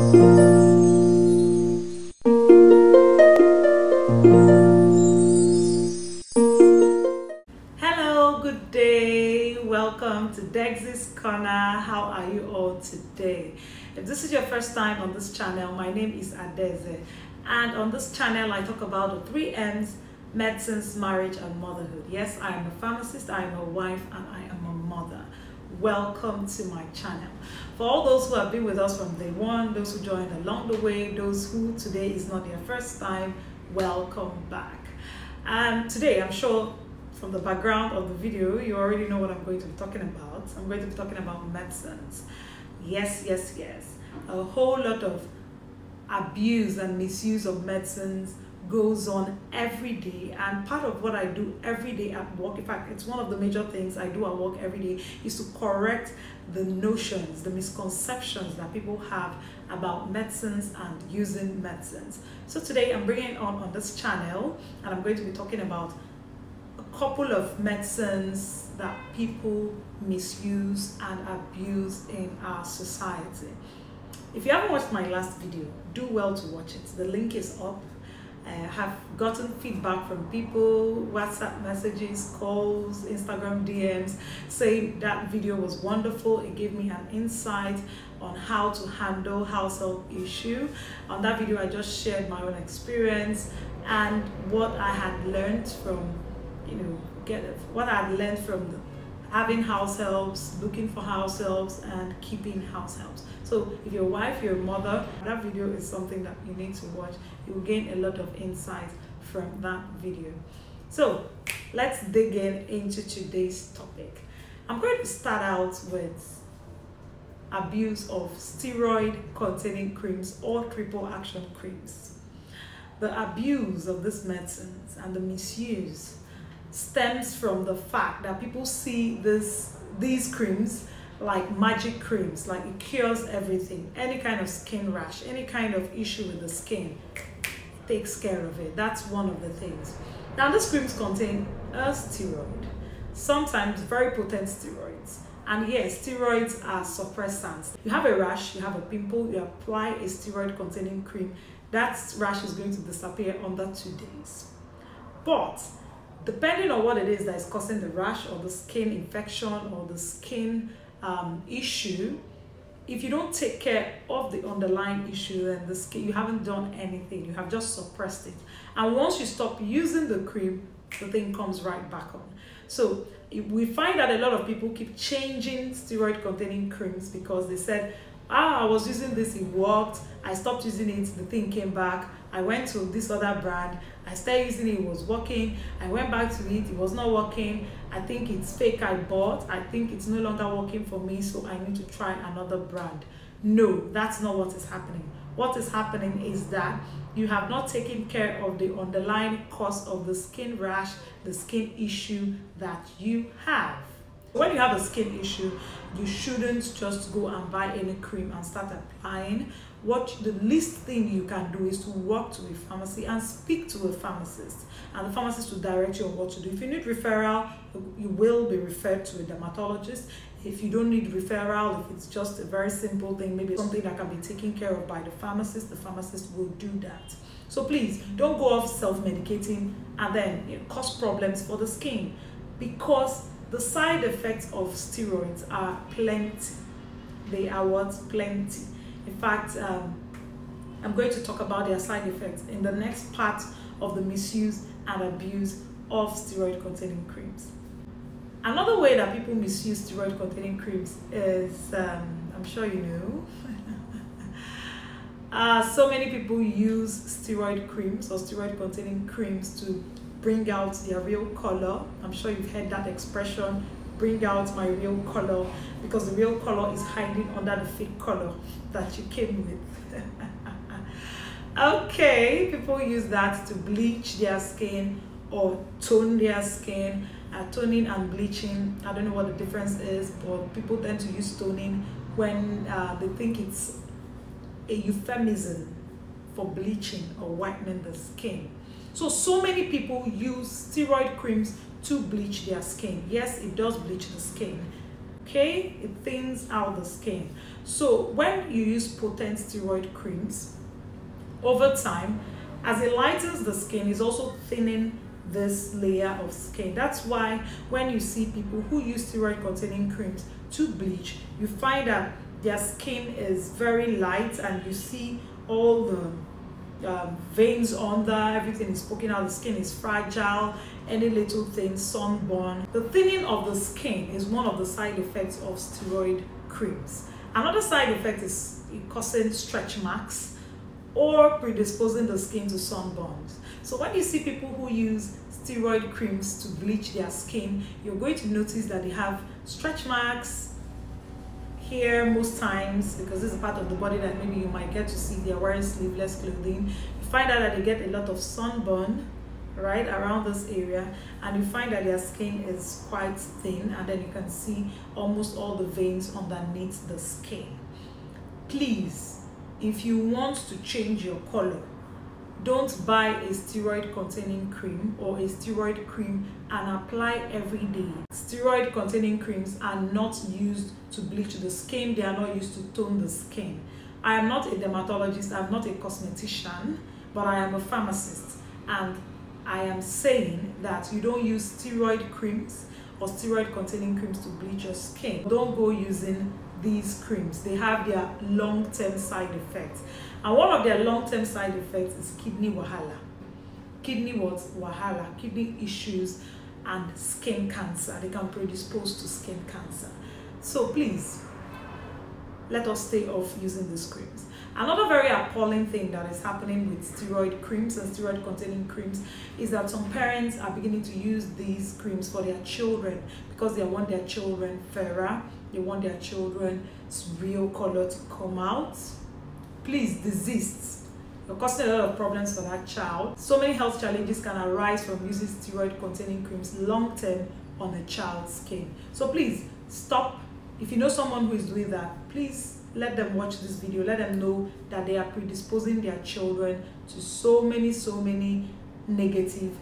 Hello, good day. Welcome to Dex's Corner. How are you all today? If this is your first time on this channel, my name is Adeze, and on this channel I talk about the 3 M's: medicines, marriage, and motherhood. Yes, I am a pharmacist, I am a wife, and I am a mother. Welcome to my channel. For all those who have been with us from day one, those who joined along the way, those who today is not their first time, welcome back. And today, I'm sure from the background of the video, you already know what I'm going to be talking about. I'm going to be talking about medicines. Yes. A whole lot of abuse and misuse of medicines goes on every day, and part of what I do every day at work, in fact it's one of the major things I do at work every day, is to correct the notions, the misconceptions that people have about medicines and using medicines. So today I'm bringing on this channel, and I'm going to be talking about a couple of medicines that people misuse and abuse in our society. If you haven't watched my last video, do well to watch it. The link is up. I have gotten feedback from people, WhatsApp messages, calls, Instagram DMs, saying that video was wonderful. It gave me an insight on how to handle household issue. On that video, I just shared my own experience and what I had learned from, having house helps, looking for house helps, and keeping house helps. So if you're a wife, you're a mother, that video is something that you need to watch. You will gain a lot of insight from that video. So let's dig into today's topic. I'm going to start out with abuse of steroid containing creams or triple action creams. The abuse of these medicines and the misuse stems from the fact that people see these creams like magic creams, like it cures everything. Any kind of skin rash, any kind of issue with the skin, takes care of it. That's one of the things. Now these creams contain a steroid, sometimes very potent steroids. And yes, steroids are suppressants. You have a rash, you have a pimple, you apply a steroid containing cream, that rash is going to disappear under 2 days. But depending on what it is that is causing the rash or the skin infection or the skin issue, if you don't take care of the underlying issue and the skin, you haven't done anything, you have just suppressed it. And once you stop using the cream, the thing comes right back on. So we find that a lot of people keep changing steroid containing creams because they said, I was using this, it worked, I stopped using it, the thing came back, I went to this other brand, I started using it, it was working, I went back to it, it was not working, I think it's fake I bought, I think it's no longer working for me, so I need to try another brand. No, that's not what is happening. What is happening is that you have not taken care of the underlying cause of the skin rash, the skin issue that you have. When you have a skin issue, you shouldn't just go and buy any cream and start applying. The least thing you can do is to walk to a pharmacy and speak to a pharmacist, and the pharmacist will direct you on what to do. If you need referral, you will be referred to a dermatologist. If you don't need referral, if it's just a very simple thing, maybe something that can be taken care of by the pharmacist will do that. So please don't go off self-medicating and then cause problems for the skin, because the side effects of steroids are plenty. They are what? Plenty. In fact, I'm going to talk about their side effects in the next part of the misuse and abuse of steroid containing creams. Another way that people misuse steroid containing creams is, I'm sure you know, so many people use steroid creams or steroid containing creams to bring out their real color. I'm sure you've heard that expression, bring out my real color, because the real color is hiding under the fake color that you came with. Okay, people use that to bleach their skin or tone their skin. Toning and bleaching, I don't know what the difference is, but people tend to use toning when they think it's a euphemism for bleaching or whitening the skin. So many people use steroid creams to bleach their skin. Yes, it does bleach the skin, Okay, it thins out the skin. So when you use potent steroid creams, over time, as it lightens the skin, it's also thinning this layer of skin. That's why when you see people who use steroid containing creams to bleach, you find that their skin is very light and you see all the veins under, everything is poking out, the skin is fragile, any little thing, sunburn. The thinning of the skin is one of the side effects of steroid creams. Another side effect is causing stretch marks or predisposing the skin to sunburns. So when you see people who use steroid creams to bleach their skin, you're going to notice that they have stretch marks here most times, because this is a part of the body that maybe you might get to see. They're wearing sleeveless clothing. You find out that they get a lot of sunburn right around this area, and you find that their skin is quite thin, and then you can see almost all the veins underneath the skin. Please, if you want to change your color, don't buy a steroid containing cream or a steroid cream and apply every day. Steroid containing creams are not used to bleach the skin. They are not used to tone the skin. I am not a dermatologist, I'm not a cosmetician, but I am a pharmacist, and I am saying that you don't use steroid creams or steroid containing creams to bleach your skin. Don't go using these creams. They have their long-term side effects, and one of their long-term side effects is kidney wahala. Kidney issues and skin cancer. They can predispose to skin cancer. So please, let us stay off using these creams. Another very appalling thing that is happening with steroid creams and steroid containing creams is that some parents are beginning to use these creams for their children because they want their children fairer, they want their children's real color to come out. Please desist. You're causing a lot of problems for that child. So many health challenges can arise from using steroid containing creams long term on a child's skin. So please stop. If you know someone who is doing that, please let them watch this video. Let them know that they are predisposing their children to so many negative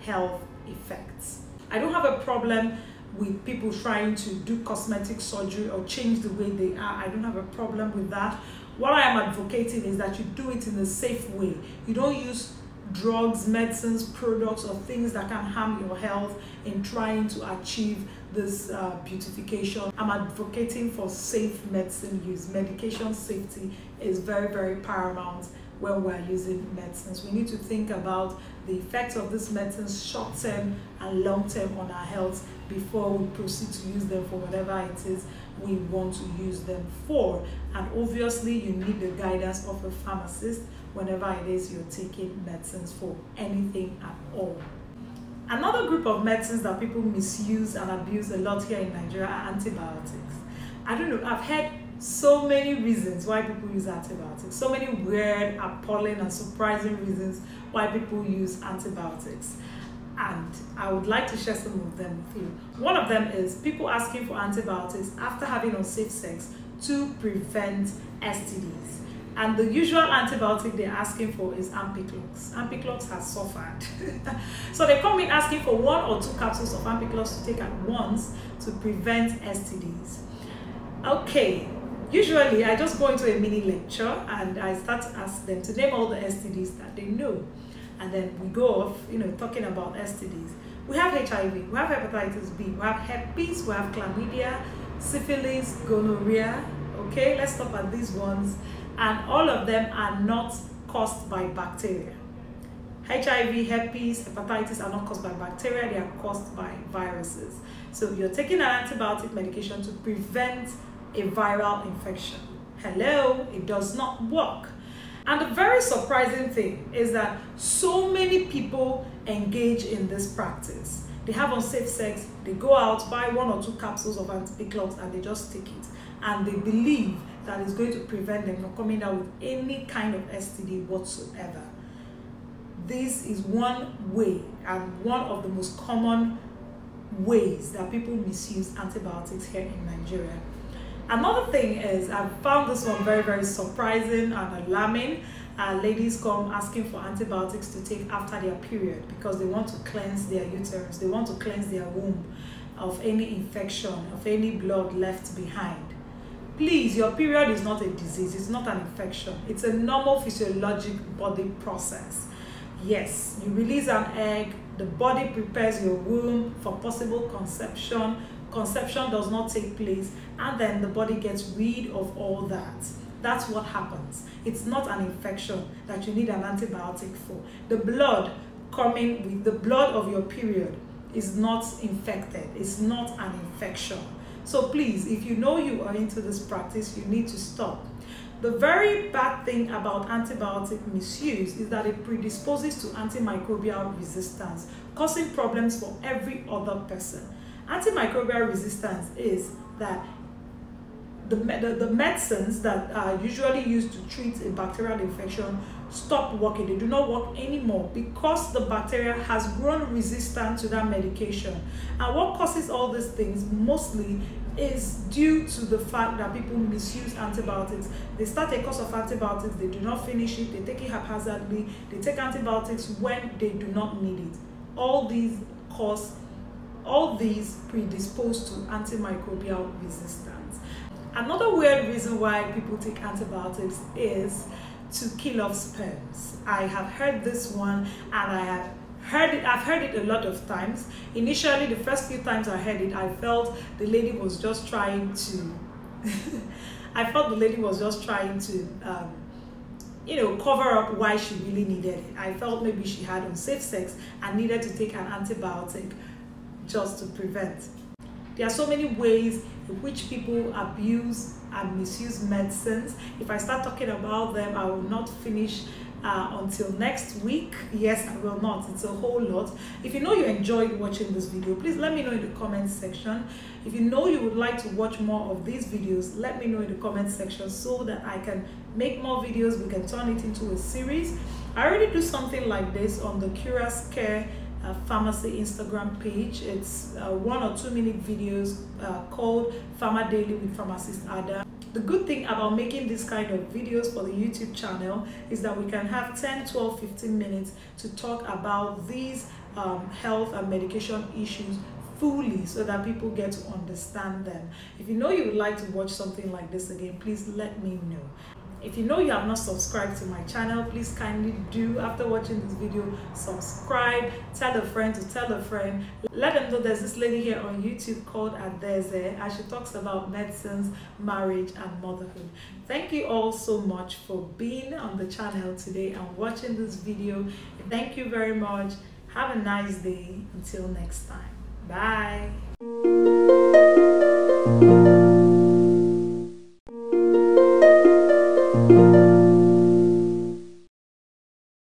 health effects. I don't have a problem with people trying to do cosmetic surgery or change the way they are. I don't have a problem with that. What I am advocating is that you do it in a safe way. You don't use drugs, medicines, products, or things that can harm your health in trying to achieve this beautification. I'm advocating for safe medicine use. Medication safety is very paramount when we're using medicines. We need to think about the effects of these medicines short term and long term on our health before we proceed to use them for whatever it is we want to use them for. And obviously you need the guidance of a pharmacist whenever it is you're taking medicines for anything at all. Another group of medicines that people misuse and abuse a lot here in Nigeria are antibiotics. I don't know, I've heard so many reasons why people use antibiotics, so many weird, appalling and surprising reasons why people use antibiotics, and I would like to share some of them with you. One of them is people asking for antibiotics after having unsafe sex to prevent STDs. And the usual antibiotic they're asking for is Ampiclox. Ampiclox has suffered. So they come in asking for 1 or 2 capsules of Ampiclox to take at once to prevent STDs. Okay, usually I just go into a mini lecture and I start to ask them to name all the STDs that they know. And then we go off, talking about STDs. We have HIV, we have hepatitis B, we have herpes, we have chlamydia, syphilis, gonorrhea. Okay, let's stop at these ones. And all of them are not caused by bacteria. HIV, herpes, hepatitis are not caused by bacteria, they are caused by viruses. So you're taking an antibiotic medication to prevent a viral infection. Hello, it does not work. And the very surprising thing is that so many people engage in this practice. They have unsafe sex, they go out, buy 1 or 2 capsules of Ampiclox and they just take it. And they believe that is going to prevent them from coming down with any kind of STD whatsoever. This is one way and one of the most common ways that people misuse antibiotics here in Nigeria. Another thing is, I found this one very surprising and alarming. Ladies come asking for antibiotics to take after their period because they want to cleanse their uterus, they want to cleanse their womb. of any infection, of any blood left behind. Please, your period is not a disease, it's not an infection. It's a normal physiologic body process. Yes, you release an egg, the body prepares your womb for possible conception. Conception does not take place, and then the body gets rid of all that. That's what happens. It's not an infection that you need an antibiotic for. The blood coming with the blood of your period is not infected. It's not an infection. So please, if you know you are into this practice, you need to stop. The very bad thing about antibiotic misuse is that it predisposes to antimicrobial resistance, causing problems for every other person. Antimicrobial resistance is that the medicines that are usually used to treat a bacterial infection stop working. They do not work anymore because the bacteria has grown resistant to that medication. And what causes all these things mostly is due to the fact that people misuse antibiotics. They start a course of antibiotics, they do not finish it, they take it haphazardly, they take antibiotics when they do not need it. All these predispose to antimicrobial resistance. Another weird reason why people take antibiotics is to kill off sperms. I have heard this one, and I've heard it a lot of times. Initially, the first few times I heard it, I felt the lady was just trying to cover up why she really needed it. I felt maybe she had unsafe sex and needed to take an antibiotic just to prevent. There are so many ways in which people abuse and misuse medicines. If I start talking about them, I will not finish until next week. Yes, I will not. It's a whole lot. If you know you enjoyed watching this video, please let me know in the comment section. If you know you would like to watch more of these videos, let me know in the comment section so that I can make more videos. We can turn it into a series. I already do something like this on the Curious Care Pharmacy Instagram page. It's 1 or 2 minute videos called Pharma Daily with Pharmacist Ada. The good thing about making this kind of videos for the YouTube channel is that we can have 10, 12, 15 minutes to talk about these health and medication issues fully so that people get to understand them. If you know you would like to watch something like this again, please let me know. If you know you have not subscribed to my channel, please kindly do. After watching this video, subscribe, tell a friend to tell a friend. Let them know there's this lady here on YouTube called Adeze, and she talks about medicines, marriage, and motherhood. Thank you all so much for being on the channel today and watching this video. Thank you very much. Have a nice day. Until next time. Bye.